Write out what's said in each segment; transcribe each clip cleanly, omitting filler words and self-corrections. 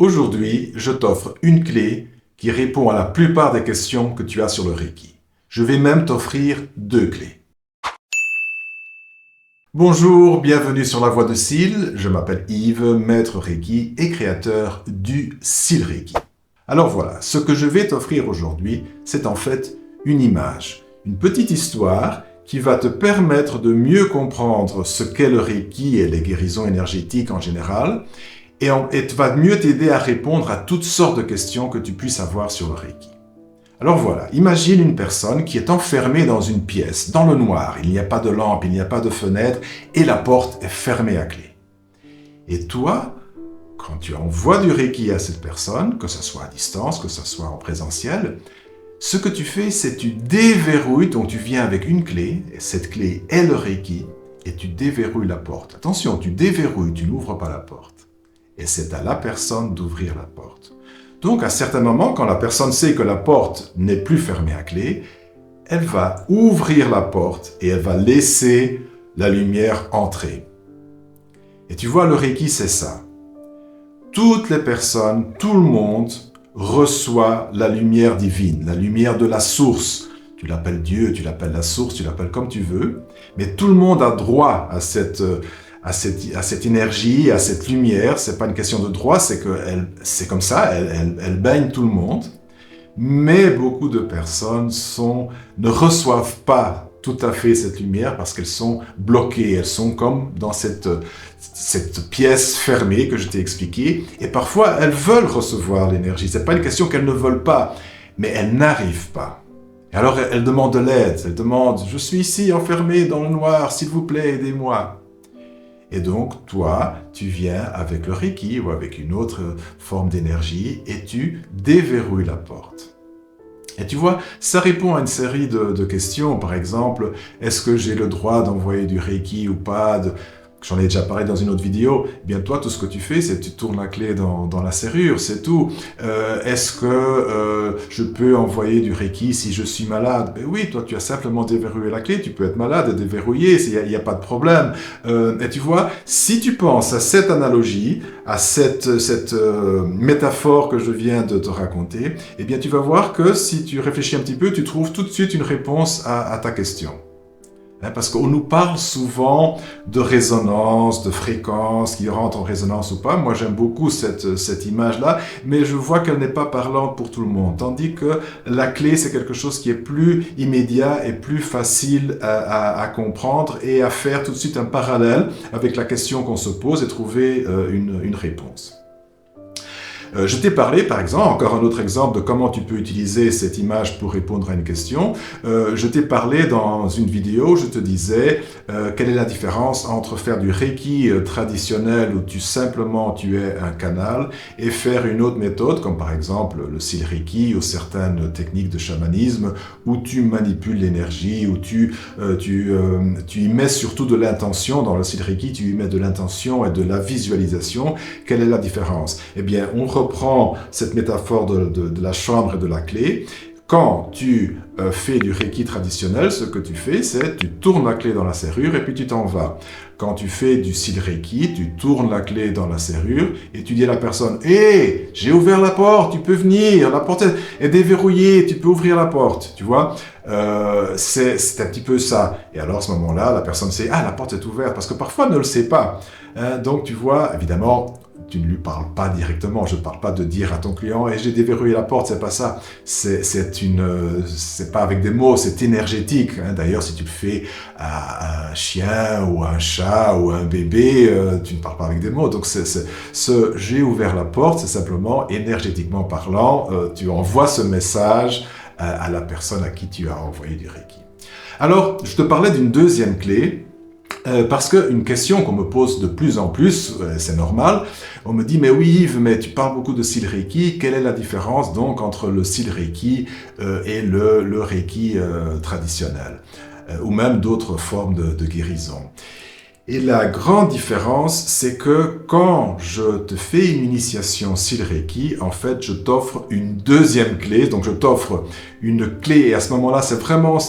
Aujourd'hui, je t'offre une clé qui répond à la plupart des questions que tu as sur le Reiki. Je vais même t'offrir 2 clés. Bonjour, bienvenue sur La Voix de Sil. Je m'appelle Yves, maître Reiki et créateur du Sil Reiki. Alors voilà, ce que je vais t'offrir aujourd'hui, c'est en fait une image, une petite histoire qui va te permettre de mieux comprendre ce qu'est le Reiki et les guérisons énergétiques en général, et va mieux t'aider à répondre à toutes sortes de questions que tu puisses avoir sur le Reiki. Alors voilà, imagine une personne qui est enfermée dans une pièce, dans le noir, il n'y a pas de lampe, il n'y a pas de fenêtre, et la porte est fermée à clé. Et toi, quand tu envoies du Reiki à cette personne, que ce soit à distance, que ce soit en présentiel, ce que tu fais, c'est tu déverrouilles, donc tu viens avec une clé, et cette clé est le Reiki, et tu déverrouilles la porte. Attention, tu déverrouilles, tu n'ouvres pas la porte. Et c'est à la personne d'ouvrir la porte. Donc, à certains moments, quand la personne sait que la porte n'est plus fermée à clé, elle va ouvrir la porte et elle va laisser la lumière entrer. Et tu vois, le Reiki, c'est ça. Toutes les personnes, tout le monde reçoit la lumière divine, la lumière de la source. Tu l'appelles Dieu, tu l'appelles la source, tu l'appelles comme tu veux, mais tout le monde a droit à cette énergie, à cette lumière. C'est pas une question de droit, c'est comme ça, elle baigne tout le monde. Mais beaucoup de personnes ne reçoivent pas tout à fait cette lumière parce qu'elles sont bloquées, elles sont comme dans cette pièce fermée que je t'ai expliqué, et parfois elles veulent recevoir l'énergie. C'est pas une question qu'elles ne veulent pas, mais elles n'arrivent pas. Et alors elles demandent de l'aide, elles demandent « Je suis ici enfermée dans le noir, s'il vous plaît, aidez-moi ». Et donc, toi, tu viens avec le Reiki ou avec une autre forme d'énergie et tu déverrouilles la porte. Et tu vois, ça répond à une série de questions. Par exemple, est-ce que j'ai le droit d'envoyer du Reiki ou pas? J'en ai déjà parlé dans une autre vidéo. Eh bien, toi, tout ce que tu fais, c'est que tu tournes la clé dans la serrure, c'est tout. Est-ce que je peux envoyer du Reiki si je suis malade? Ben oui, toi, tu as simplement déverrouillé la clé. Tu peux être malade et déverrouiller, il n'y a pas de problème. Et tu vois, si tu penses à cette analogie, à cette métaphore que je viens de te raconter, eh bien, tu vas voir que si tu réfléchis un petit peu, tu trouves tout de suite une réponse à ta question. Parce qu'on nous parle souvent de résonance, de fréquence, qui rentre en résonance ou pas. Moi, j'aime beaucoup cette image-là, mais je vois qu'elle n'est pas parlante pour tout le monde. Tandis que la clé, c'est quelque chose qui est plus immédiat et plus facile à comprendre et à faire tout de suite un parallèle avec la question qu'on se pose et trouver une réponse. Je t'ai parlé, par exemple, encore un autre exemple de comment tu peux utiliser cette image pour répondre à une question. Je t'ai parlé dans une vidéo, je te disais quelle est la différence entre faire du Reiki traditionnel où tu es un canal et faire une autre méthode, comme par exemple le Sil Reiki ou certaines techniques de chamanisme où tu manipules l'énergie, où tu y mets surtout de l'intention. Dans le Sil Reiki, tu y mets de l'intention et de la visualisation. Quelle est la différence? Eh bien, on reprend cette métaphore de la chambre et de la clé. Quand tu fais du Reiki traditionnel, ce que tu fais, c'est tu tournes la clé dans la serrure et puis tu t'en vas. Quand tu fais du Sil Reiki, tu tournes la clé dans la serrure et tu dis à la personne « Hé, j'ai ouvert la porte, tu peux venir, la porte est déverrouillée, tu peux ouvrir la porte. » Tu vois, c'est un petit peu ça. Et alors à ce moment-là, la personne sait « Ah, la porte est ouverte » parce que parfois elle ne le sait pas. Donc tu vois, évidemment, tu ne lui parles pas directement. Je ne parle pas de dire à ton client « j'ai déverrouillé la porte », c'est pas ça. C'est pas avec des mots, c'est énergétique. D'ailleurs, si tu le fais à un chien ou à un chat ou à un bébé, tu ne parles pas avec des mots. Donc « j'ai ouvert la porte », c'est simplement énergétiquement parlant, tu envoies ce message à la personne à qui tu as envoyé du Reiki. Alors, je te parlais d'une deuxième clé. Parce qu'une question qu'on me pose de plus en plus, c'est normal, on me dit « Mais oui Yves, mais tu parles beaucoup de Sil Reiki, quelle est la différence donc entre le Sil Reiki et le Reiki traditionnel ou même d'autres formes de guérison ?» Et la grande différence, c'est que quand je te fais une initiation Sil Reiki, en fait, je t'offre une deuxième clé. Donc, je t'offre une clé. Et à ce moment-là, ce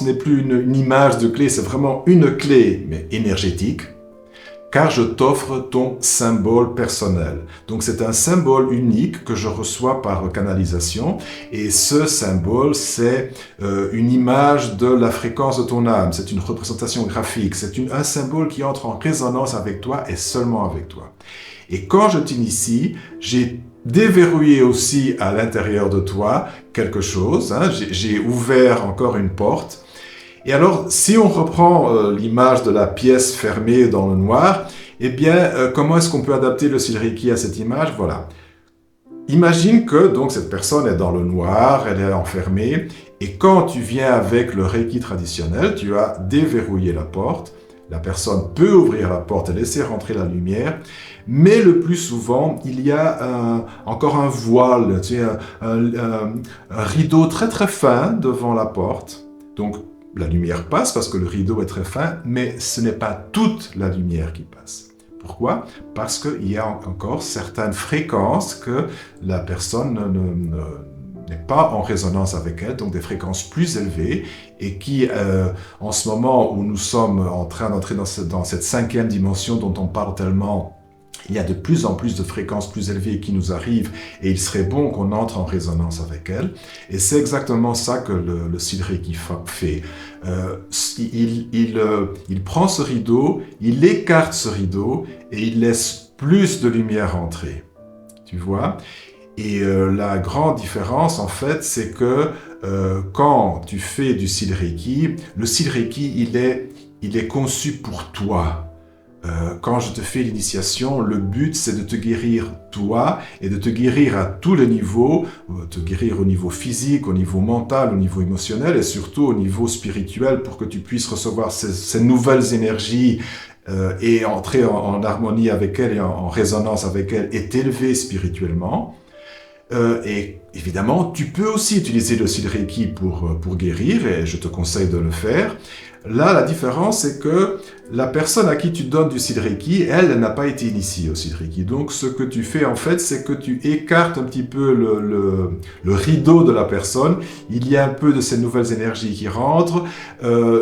n'est plus une image de clé, c'est vraiment une clé, mais énergétique, car je t'offre ton symbole personnel. Donc c'est un symbole unique que je reçois par canalisation, et ce symbole, c'est une image de la fréquence de ton âme, c'est une représentation graphique, c'est un symbole qui entre en résonance avec toi et seulement avec toi. Et quand je t'initie, j'ai déverrouillé aussi à l'intérieur de toi quelque chose, hein, j'ai ouvert encore une porte. Et alors, si on reprend l'image de la pièce fermée dans le noir, eh bien, comment est-ce qu'on peut adapter le style Reiki à cette image? Voilà. Imagine que donc cette personne est dans le noir, elle est enfermée, et quand tu viens avec le Reiki traditionnel, tu as déverrouillé la porte, la personne peut ouvrir la porte et laisser rentrer la lumière, mais le plus souvent, il y a encore un voile, tu sais, un rideau très très fin devant la porte. Donc, la lumière passe parce que le rideau est très fin, mais ce n'est pas toute la lumière qui passe. Pourquoi? Parce qu'il y a encore certaines fréquences que la personne n'est pas en résonance avec elle, donc des fréquences plus élevées, et qui, en ce moment où nous sommes en train d'entrer dans cette 5e dimension dont on parle tellement, il y a de plus en plus de fréquences plus élevées qui nous arrivent, et il serait bon qu'on entre en résonance avec elles. Et c'est exactement ça que le style Reiki fait. Il prend ce rideau, il écarte ce rideau, et il laisse plus de lumière entrer. Tu vois? Et la grande différence, en fait, c'est que quand tu fais du style Reiki, le style Reiki, il est conçu pour toi. Quand je te fais l'initiation, le but, c'est de te guérir toi et de te guérir à tous les niveaux, te guérir au niveau physique, au niveau mental, au niveau émotionnel et surtout au niveau spirituel pour que tu puisses recevoir ces nouvelles énergies et entrer en harmonie avec elles et en résonance avec elles et t'élever spirituellement. Et évidemment, tu peux aussi utiliser le style Reiki pour guérir, et je te conseille de le faire. Là, la différence, c'est que la personne à qui tu donnes du style Reiki, elle n'a pas été initiée au style Reiki. Donc, ce que tu fais, en fait, c'est que tu écartes un petit peu le rideau de la personne. Il y a un peu de ces nouvelles énergies qui rentrent.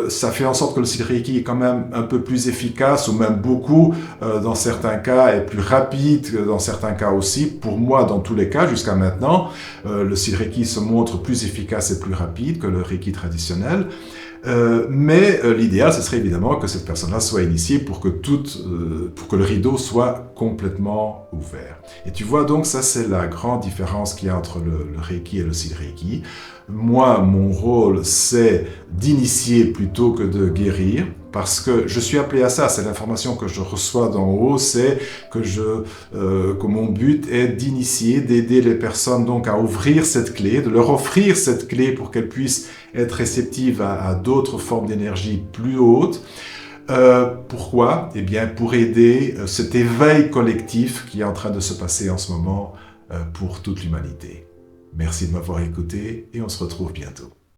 Ça fait en sorte que le style Reiki est quand même un peu plus efficace, ou même beaucoup, dans certains cas, et plus rapide dans certains cas aussi. Pour moi, dans tous les cas, jusqu'à maintenant, le style Reiki se montre plus efficace et plus rapide que le Reiki traditionnel. Mais l'idéal, ce serait évidemment que cette personne-là soit initiée pour que le rideau soit complètement ouvert. Et tu vois, donc, ça, c'est la grande différence qu'il y a entre le Reiki et le style Reiki. Moi, mon rôle, c'est d'initier plutôt que de guérir, parce que je suis appelé à ça, c'est l'information que je reçois d'en haut, c'est que mon but est d'initier, d'aider les personnes donc à ouvrir cette clé, de leur offrir cette clé pour qu'elles puissent être réceptives à d'autres formes d'énergie plus hautes. Pourquoi? Eh bien, pour aider cet éveil collectif qui est en train de se passer en ce moment pour toute l'humanité. Merci de m'avoir écouté et on se retrouve bientôt.